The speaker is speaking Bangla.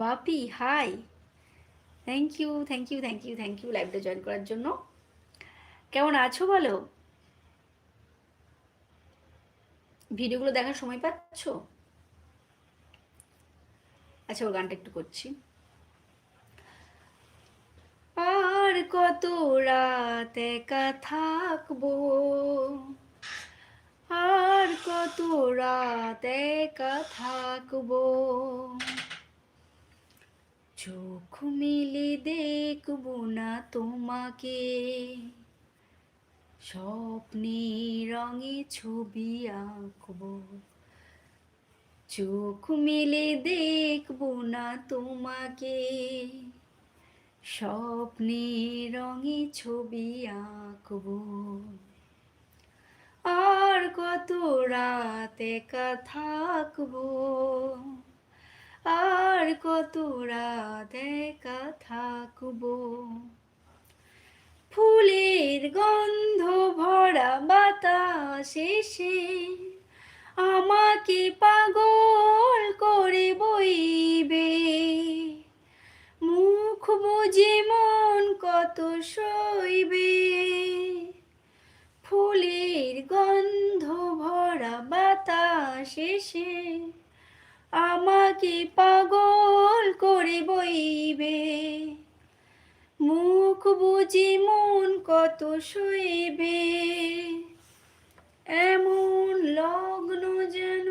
বাপি হাই, thank you thank you thank you thank you লাইভটা জয়েন করার জন্য। কেমন আছো বলো? ভিডিওগুলো দেখার সময় পাচ্ছ? আচ্ছা, ওর গানটা একটু করছি। আর কত রাত একা থাকবো, আর কত রাত একা থাকবো, চোখ মিলে দেখবো না তোমাকে, স্বপ্নে রঙে ছবি আঁকবো, চোখ মেলে দেখবো না তোমাকে, স্বপ্নে রঙে ছবি আঁকবো, আর কত রাত একা থাকবো, আর কত রাত একা থাকবো, ফুলের গন্ধ ভরা বাতাস এসে আমাকে পাগল করে বইবে, মুখ বুজে মন কত সইবে, ফুলের গন্ধ ভরা বাতাস এসে আমাকে পাগল করে বইবে, মুখ বুঝি মন কত সইবে, এমন লগ্ন যেন